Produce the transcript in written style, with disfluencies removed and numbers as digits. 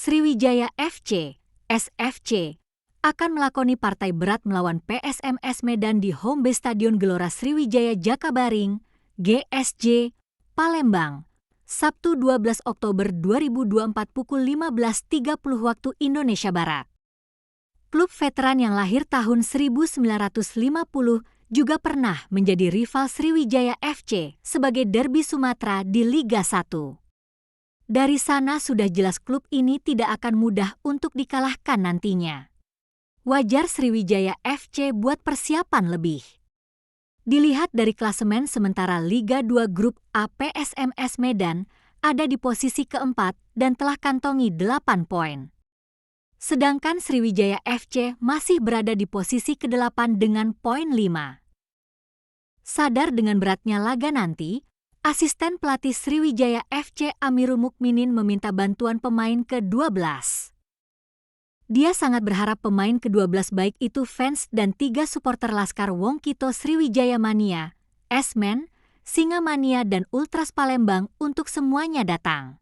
Sriwijaya FC, SFC, akan melakoni partai berat melawan PSMS Medan di home base Stadion Gelora Sriwijaya Jakabaring, GSJ, Palembang, Sabtu 12 Oktober 2024 pukul 15.30 waktu Indonesia Barat. Klub veteran yang lahir tahun 1950 juga pernah menjadi rival Sriwijaya FC sebagai derby Sumatera di Liga 1. Dari sana sudah jelas klub ini tidak akan mudah untuk dikalahkan nantinya. Wajar Sriwijaya FC buat persiapan lebih. Dilihat dari klasemen sementara Liga 2 Grup A PSMS Medan ada di posisi keempat dan telah kantongi 8 poin. Sedangkan Sriwijaya FC masih berada di posisi ke-8 dengan poin 5. Sadar dengan beratnya laga nanti, asisten pelatih Sriwijaya FC Amirul Mukminin meminta bantuan pemain ke-12. Dia sangat berharap pemain ke-12 baik itu fans dan 3 supporter Laskar Wongkito Sriwijaya Mania, S-Men, Singa Mania dan Ultras Palembang untuk semuanya datang.